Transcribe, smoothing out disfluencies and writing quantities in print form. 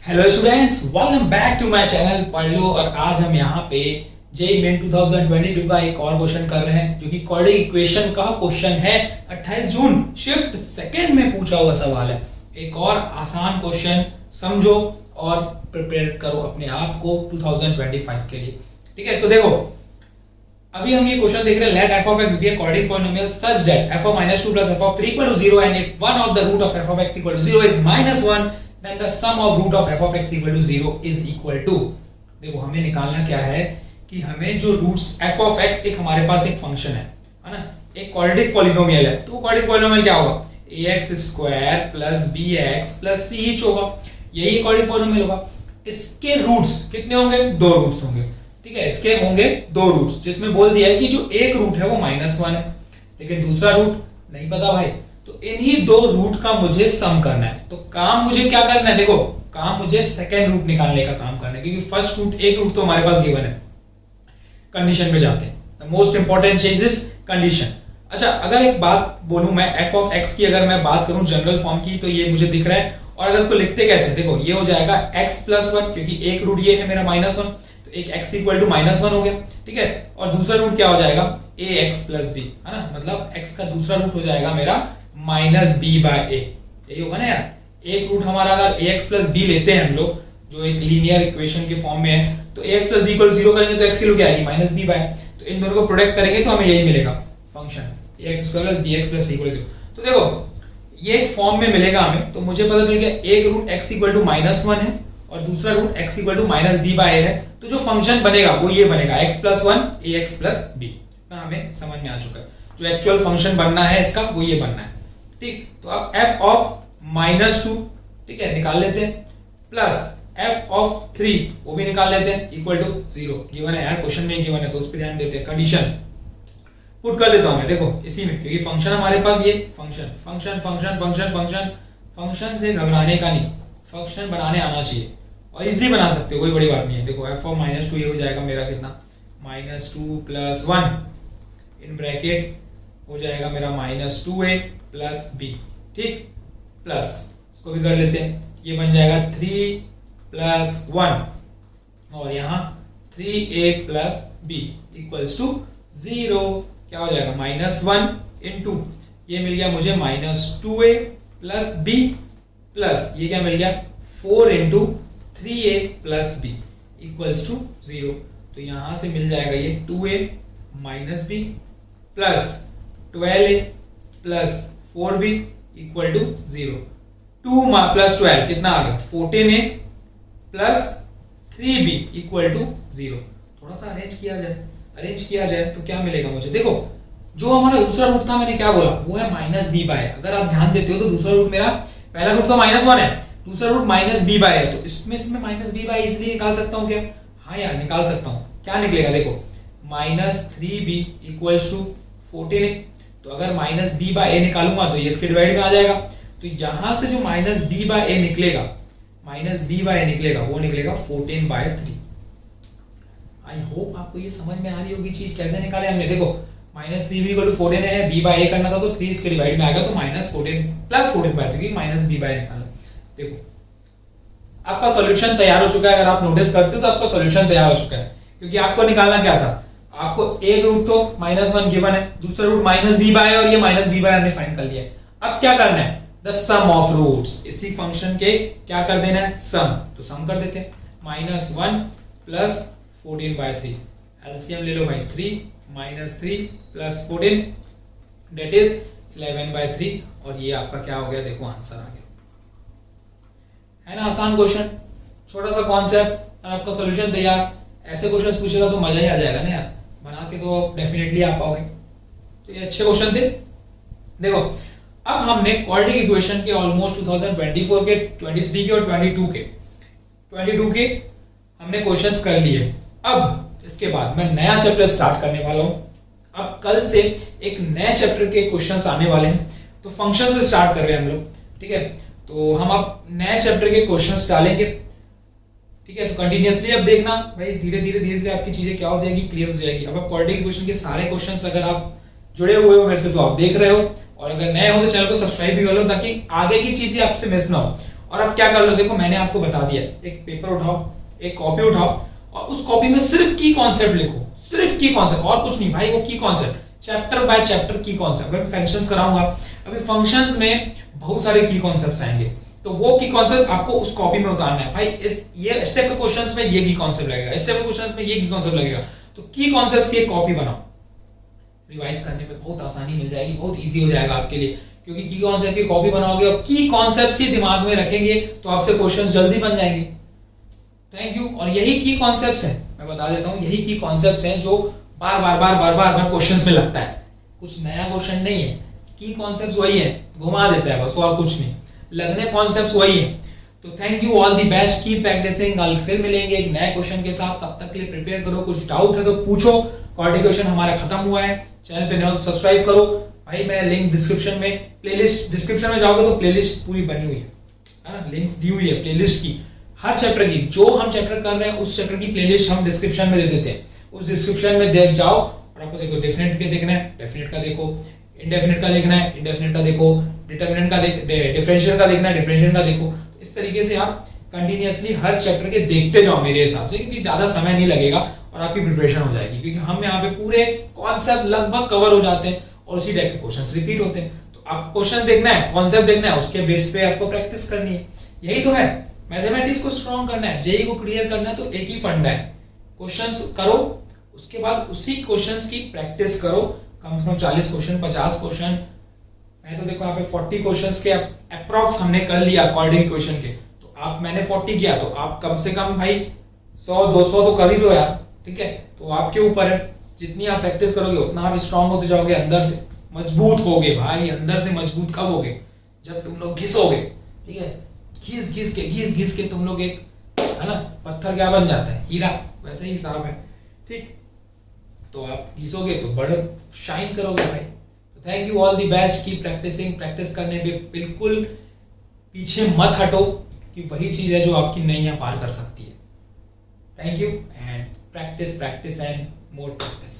Hello students, welcome back to my channel पढ़ लो। और आज हम यहाँ पे जेईई मेन 2022 का एक और क्वेश्चन कर रहे हैं जो कि क्वाड्रेटिक इक्वेशन का क्वेश्चन है। 28 जून शिफ्ट सेकंड में पूछा हुआ सवाल है। एक और आसान क्वेश्चन समझो और प्रिपेयर करो अपने आप को 2025 के लिए। ठीक है, तो देखो अभी हम ये क्वेश्चन देख रहे हैं। Let f of x be a quadratic polynomial such that f of minus 2 plus f of 3 equal to 0 and if one of the root of f of x equal to 0 is minus 1 then the sum of root of f of x equal to 0 is equal to। देखो हमें निकालना क्या है कि हमें जो roots f of x एक हमारे पास एक फंक्शन है ना, एक क्वाड्रेटिक पॉलिनोमियल है। तो क्वाड्रेटिक पॉलिनोमियल क्या होगा? ax square plus bx plus c each होगा। यही क्वाड्रेटिक पॉलिनोमियल होगा। इसके रूट्स कितने होंगे? दो रूट्स होंगे। ठीक है, इसके होंगे दो रूट्स, जिसमें बोल दिया है कि जो एक रूट है वो -1 है, लेकिन दूसरा रूट नहीं पता भाई। तो इन्हीं दो रूट का मुझे सम करना है। तो काम मुझे क्या करना है? देखो काम मुझे सेकंड रूट निकालने का काम करना है, क्योंकि फर्स्ट रूट एक रूट तो हमारे पास गिवन है। कंडीशन पे जाते हैं। The most important change is condition. अच्छा, अगर एक बात बोलूं मैं f ऑफ x की, अगर मैं बात करूं जनरल फॉर्म की, तो ये मुझे दिख रहा है। और अगर इसको लिखते कैसे? देखो ये हो जाएगा x प्लस 1, क्योंकि एक रूट ये है मेरा -1, तो एक x इक्वल टू -1 हो गया। ठीक है, और दूसरा रूट क्या हो जाएगा? ax प्लस b, है ना, मतलब x का दूसरा रूट हो जाएगा मेरा -b/a। यही होगा ना यार। एक रूट हमारा अगर ax प्लस b लेते हैं हम लोग, जो एक लीनियर इक्वेशन के फॉर्म में है, तो ax प्लस b इक्वल 0 करेंगे तो x की वैल्यू क्या आएगी? -b/। तो इन दोनों को प्रोडक्ट करेंगे तो हमें यही मिलेगा function ax square plus bx plus c equal 0। तो देखो ये एक फॉर्म में मिलेगा हमें। तो मुझे पता चल गया एक रूट x इक्वल टू -1 है और दूसरा root x equal to -b/a है। तो जो फंक्शन बनेगा वो ये बनेगा x plus 1 ax plus b। इतना हमें समझ में आ चुका है। जो एक्चुअल फंक्शन बनना है इसका वो ये बनना है। ठीक, तो अब f ऑफ -2, ठीक है, निकाल लेते हैं, प्लस f ऑफ 3 वो भी निकाल लेते हैं, इक्वल टू 0। गिवन है यार, क्वेश्चन में गिवन है तो उस पर ध्यान देते हैं। कंडीशन पुट कर देता हूं मैं, देखो इसी में, क्योंकि फंक्शन हमारे पास ये function function function function function function से घबराने का नहीं, फंक्शन बनाने आना चाहिए और इजीली बना सकते हो, कोई बड़ी बात नहीं है। देखो f ऑफ -2 ये हो जाएगा मेरा कितना? -2 प्लस 1 इन ब्रैकेट हो जाएगा मेरा -2a प्लस b। ठीक, प्लस इसको भी कर लेते हैं, ये बन जाएगा 3 प्लस 1 और यहाँ 3a plus b equals to 0। क्या हो जाएगा? -1 इंटू ये मिल गया मुझे -2a प्लस b प्लस ये क्या मिल गया? 4 into 3a plus b equals to 0। तो यहां से मिल जाएगा ये 2a minus b plus 12a plus 4b equal to 0। 2 plus 12 कितना आ गया? 14a plus 3b equal to 0। थोड़ा सा अरेंज किया जाए तो क्या मिलेगा मुझे? देखो जो हमारा दूसरा रूट था, मैंने क्या बोला, वो है -b/a। अगर आप ध्यान देते हो तो दूसरा रूट मेरा, पहला रूट तो -1 है, दूसरा रूट -b/a है, तो इसमें से मैं -b/a इजीली निकाल सकता हूं क्या? हाँ यार, निकाल सकता हूं। क्या निकलेगा? देखो -3b इक्वल्स टू 14a। तो अगर -b/a निकालूंगा तो ये इसके डिवाइड में आ जाएगा। तो यहां से जो -b/a निकलेगा, वो निकलेगा 14/3। आई होप आपको ये समझ में आ रही होगी चीज कैसे निकाले हमने। देखो -3b इक्वल टू 14a है, b/a करना था तो 3 इसके डिवाइड में आ गया, तो -14 प्लस 14/3 -b/a निकाला। देखो आपका सॉल्यूशन तैयार हो चुका है। अगर आप नोटिस करते हो तो आपका सॉल्यूशन तैयार हो चुका है, क्योंकि आपको निकालना क्या था? आपको एक रूट तो -1 गिवन है, दूसरा रूट -b/a और ये -b/a हमने फाइंड कर लिया है। अब क्या करना है? The sum of roots. इसी फंक्शन के क्या कर देना है? सम। तो सम कर देते हैं, -1 प्लस 14/3। एलसीएम ले लो भाई, 3 -3 प्लस 14 दैट इज 11/3। और ये आपका क्या हो गया? देखो आंसर आ गया, है ना। आसान क्वेश्चन, छोटा सा कॉन्सेप्ट और आपका सॉल्यूशन तैयार। ऐसे क्वेश्चंस पूछेगा तो मजा ही आ जाएगा ना यार, बना के तो डेफिनेटली आ पाओगे। तो ये अच्छे क्वेश्चन थे। देखो अब हमने क्वाड्रेटिक इक्वेशन के ऑलमोस्ट 2024 के, 23 के और 22 के हमने क्वेश्चंस कर लिए। अब इसके बाद मैं नया चैप्टर स्टार्ट करने वाला हूं। अब कल से एक नए चैप्टर के क्वेश्चंस आने वाले हैं, तो फंक्शन से स्टार्ट कर रहे हैं हम लोग। ठीक है, तो हम अब नए चैप्टर के क्वेश्चंस डालेंगे। ठीक है, तो कंटिन्यूअसली अब देखना भाई, धीरे धीरे आपकी चीजें क्या हो जाएगी? क्लियर हो जाएगी। अब आप क्वाड्रेटिक इक्वेशन के सारे क्वेश्चंस अगर आप जुड़े हुए हो मेरे से तो आप देख रहे हो, और अगर नए हो तो चैनल को सब्सक्राइब भी कर लो, ताकि आगे की चीजें आपसे मिस ना हो। और अब क्या कर लो, देखो मैंने आपको बता दिया, एक पेपर उठाओ, एक कॉपी उठाओ और उस कॉपी में सिर्फ की कॉन्सेप्ट लिखो, सिर्फ की कॉन्सेप्ट और कुछ नहीं भाई, वो की कॉन्सेप्ट चैप्टर बाय चैप्टर की कॉन्सेप्ट। मैं फंक्शंस कराऊंगा, अभी फंक्शंस में बहुत सारे की कॉन्सेप्ट्स आएंगे, तो वो की कॉन्सेप्ट आपको उस कॉपी में उतारना है भाई। इस ये स्टेप के क्वेश्चंस में ये की कॉन्सेप्ट लगेगा, इस स्टेप के क्वेश्चंस में ये की कॉन्सेप्ट लगेगा, तो की कॉन्सेप्ट्स की एक कॉपी बनाओ। रिवाइज करने में बहुत आसानी मिल जाएगी, बहुत इजी हो जाएगा आपके लिए, क्योंकि की कॉन्सेप्ट की कॉपी बनाओगे और की कॉन्सेप्ट्स ही दिमाग में रखेंगे तो आपसे क्वेश्चंस जल्दी बन जाएंगे। Thank you. और यही की कॉन्सेप्ट्स हैं, मैं बता देता हूं, यही की कॉन्सेप्ट्स हैं जो बार बार क्वेश्चंस में लगता है, कुछ नया क्वेश्चन नहीं है, की कॉन्सेप्ट्स वही है, घुमा देता है बस और कुछ नहीं, लगने कॉन्सेप्ट्स वही है। तो thank you, all the best, keep practising. कल फिर मिलेंगे एक नए क्वेश्चन के साथ, तब तक के लिए प्रिपेयर करो, कुछ डाउट है तो पूछो। क्वाड्रेटिक इक्वेशन हमारा खत्म हुआ है, चैनल पे नए हो तो सब्सक्राइब करो भाई। मैं लिंक डिस्क्रिप्शन में, प्लेलिस्ट डिस्क्रिप्शन में जाओगे तो प्लेलिस्ट पूरी बनी हुई है ना, लिंक्स दी हुई है प्लेलिस्ट की, हर चैप्टर की, जो हम चैप्टर कर रहे हैं उस चैप्टर की प्लेलिस्ट हम डिस्क्रिप्शन में दे देते हैं, उस डिस्क्रिप्शन में देख जाओ और आपको देखो डेफिनेट के देखना है, डेफिनेट का देखो, इंडेफिनेट का देखना है, इंडेफिनेट का देखो, डिटरमिनेंट का डिफरेंशियल का देखना है, डिफरेंशियल का देखो। तो इस तरीके से आप कंटिन्यूअसली हर चैप्टर के देखते जाओ मेरे हिसाब से, क्योंकि ज्यादा समय नहीं लगेगा और आपकी प्रिपरेशन हो जाएगी, क्योंकि हम यहाँ पे पूरे कॉन्सेप्ट लगभग कवर हो जाते हैं और उसी टाइप के क्वेश्चंस रिपीट होते हैं। तो आपको क्वेश्चन देखना है, कॉन्सेप्ट देखना है, उसके बेस पे आपको प्रैक्टिस करनी है, यही तो है। मैथमेटिक्स को स्ट्रॉन्ग करना है, जेईई को क्लियर करना है, तो एक ही फंडा है, क्वेश्चंस करो, उसके बाद उसी क्वेश्चंस की प्रैक्टिस करो, कम से कम 40 क्वेश्चन, 50 क्वेश्चन। मैं तो देखो यहाँ पे 40 क्वेश्चंस के अप्रॉक्स हमने कर लिया क्वाड्रेटिक इक्वेशन के, तो आप, मैंने 40 किया तो आप कम से कम भाई 100-200 तो कर ही लो यार, ठीक है। तो आपके ऊपर है, जितनी आप प्रैक्टिस करोगे उतना आप स्ट्रांग होते जाओगे, अंदर से मजबूत होगे भाई। अंदर से मजबूत कब होगे? जब तुम लोग घिसोगे, ठीक है, घिस के तुम लोग एक, है ना, पत्थर क्या बन जाता है, हीरा, वैसे ही हिसाब है, ठीक। तो आप घिसोगे तो बड़े शाइन करोगे भाई। तो thank you, all the best, की प्रैक्टिसिंग। प्रैक्टिस करने पे बिल्कुल पीछे मत हटो, क्योंकि वही चीज है जो आपकी नैया पार कर सकती है। Thank you and practice and more practice.